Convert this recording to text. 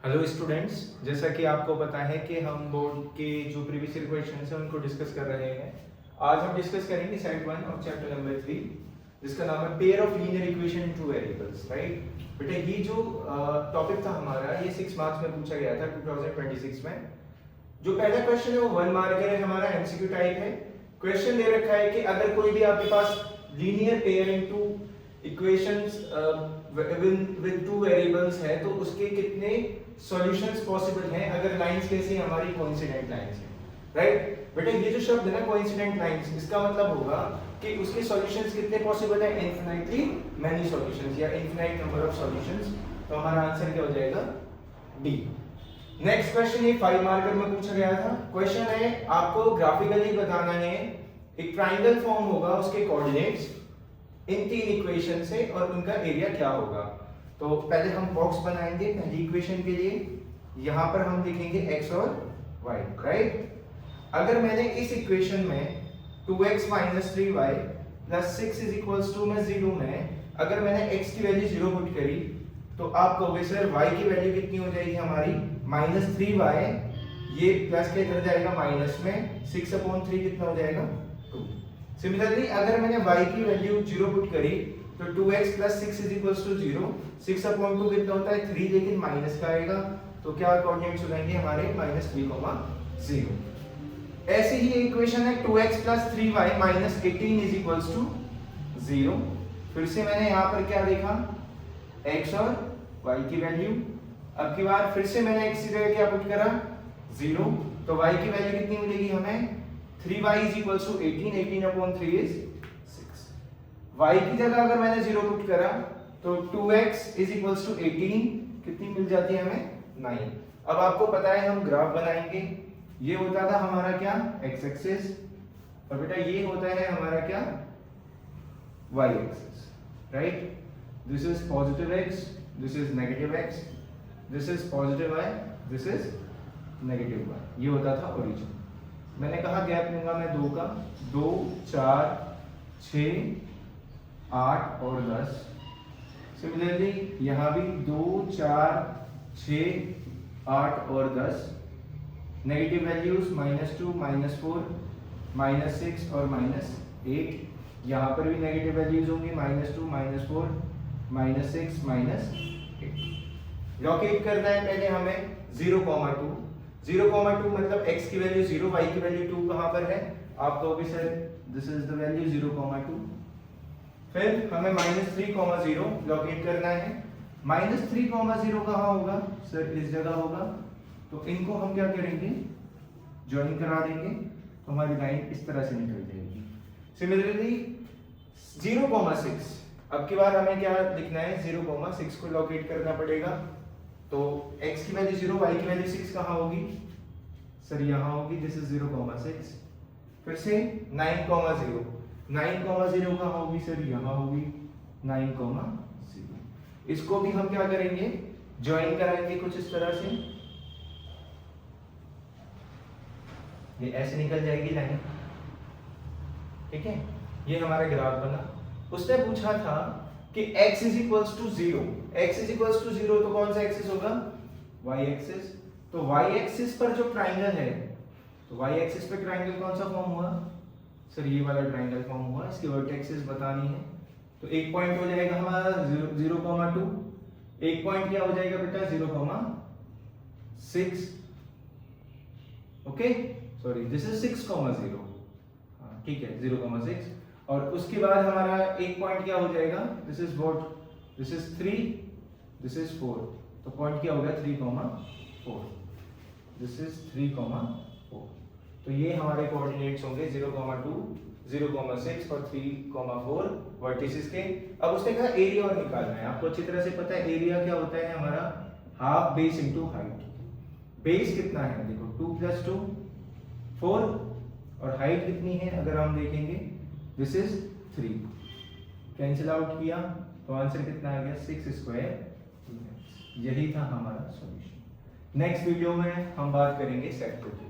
Hello students, जैसा कि आपको पता है कि हम बोर्ड के जो प्रीवियस ईयर क्वेश्चंस हैं उनको डिस्कस कर रहे हैं। आज हम डिस्कस करेंगे सेट 1 और चैप्टर नंबर 3 जिसका नाम है pair of linear equation in two variables. Right बेटा, ये जो टॉपिक था हमारा, ये 6 मार्क्स में पूछा गया था 2026 में। जो पहला क्वेश्चन है वो 1 मार्कर है, हमारा एमसीक्यू टाइप है। क्वेश्चन दे रखा है कि अगर कोई भी आपके पास linear pair into equations with two variables है तो उसके कितने सॉल्यूशंस पॉसिबल हैं अगर लाइंस कैसी हमारी कोइंसिडेंट लाइंस हैं। राइट बेटा, ये जो शब्द है ना कोइंसिडेंट लाइंस, इसका मतलब होगा कि उसके सॉल्यूशंस कितने पॉसिबल है, इनफिनिटली मैनी सॉल्यूशंस या इनफिनाइट नंबर ऑफ सॉल्यूशंस। तो हमारा आंसर क्या हो जाएगा, डी। नेक्स्ट क्वेश्चन ये 5 मार्कर में पूछा गया था। क्वेश्चन है आपको ग्राफिकली बताना है, एक ट्रायंगल फॉर्म होगा, उसके कोऑर्डिनेट्स इन 3 इक्वेशन से और उनका एरिया क्या होगा। तो पहले हम बॉक्स बनाएंगे पहली इक्वेशन के लिए। यहां पर हम लिखेंगे x और y। राइट, अगर मैंने इस इक्वेशन में 2x 3y 6 is equals to में 0 में अगर मैंने x की वैल्यू 0 पुट करी तो आप कहोगे सर y की वैल्यू कितनी हो जाएगी हमारी -3y, ये प्लस के इधर जाएगा माइनस में 6/3 कितना हो जाएगा 2। सिमिलरली अगर मैंने y की वैल्यू 0 पुट करी तो 2x 6 इज इक्वल्स टू 0, 6/2 कितना होता है 3, लेकिन माइनस का आएगा तो क्या कोऑर्डिनेट्स हो जाएंगे हमारे -3, 0। ऐसे ही इक्वेशन है 2x 3y 18 is equals to 0। फिर से मैंने यहाँ पर क्या देखा, x और y की वैल्यू। अब की बार फिर से मैंने x की जगह क्या पुट करा 0, तो y की वैल्यू कितनी मिलेगी हमें 3y इज इक्वल्स टू 18, 18/3 इज 6। y की जगह अगर मैंने 0 पुट करा तो 2x इज इक्वल्स टू 18 कितनी मिल जाती है हमें 9। अब आपको पता है हम ग्राफ बनाएंगे, ये होता था हमारा क्या x एक्सिस और बेटा ये होता है हमारा क्या y axis. Right, this is positive x, this is negative x, this is positive y, this is negative y। ये होता था ओरिजिन। मैंने कहा गैप लूंगा मैं 2 का, 2 4 6 8 और 10। सिमिलरली यहाँ भी 2 4 6 8 और 10। नेगेटिव वैल्यूज -2 -4 -6 और -8। यहाँ पर भी नेगेटिव वैल्यूज होंगी -2 -4 -6 -8। लोकेट करना है पहले हमें 0,2। 0,2 मतलब x की वैल्यू 0, y की वैल्यू 2 कहाँ पर है, आप कहोगे sir this is the value 0,2। फिर हमें -3,0 लोकेट करना है। -3,0 कहाँ होगा सर, इस जगह होगा, तो इनको हम क्या करेंगे ज्वाइन करा देंगे तो हमारी लाइन इस तरह से निकल जाएगी। सिमिलरली 0,6, अब की बार हमें क्या लिखना है 0,6 को लोकेट करना पड़ेगा। तो x की वैल्यू 0, y की वैल्यू 6 कहाँ होगी सर, यहाँ होगी, दिस इज 0,6। फिर से 9,0, 9,0 कहाँ होगी सर, यहाँ होगी 9,0। इसको भी हम क्या करेंगे ज्वाइन कराएंगे कुछ इस तरह से, ये ऐसे निकल जाएगी लाइन। ठीक है, ये हमारा ग्राफ बना। उसने पूछा था कि x is equals to 0, x is equals to 0 तो कौन सा एक्सिस होगा y एक्सिस। तो y एक्सिस पर जो ट्राइंगल है, तो y एक्सिस पे ट्राइंगल कौन सा फॉर्म हुआ सर, ये वाला ट्राइंगल फॉर्म हुआ। इसकी वर्टेक्सेस बतानी है तो एक पॉइंट हो जाएगा हमारा 0,2, एक पॉइंट क्या हो जाएगा बेटा 0,6। Okay sorry, this is 6,0। हाँ ठीक है 0,6। और उसके बाद हमारा एक पॉइंट क्या हो जाएगा, this is what, this is 3, this is 4, तो पॉइंट क्या होगा 3,4, दिस इज 3,4। तो ये हमारे कोऑर्डिनेट्स होंगे 0,2 0,6 और 3,4 वर्टिसेस के। अब उसने कहा एरिया और निकालना है। आपको अच्छी तरह से पता है एरिया क्या होता है हमारा, half base into height. Base कितना है देखो 2 + 2 4, और हाइट कितनी है अगर हम देखेंगे दिस इज 3। कैंसिल आउट किया तो आंसर कितना आ गया 6²। यही था हमारा सॉल्यूशन। नेक्स्ट वीडियो में हम बात करेंगे सेट 2।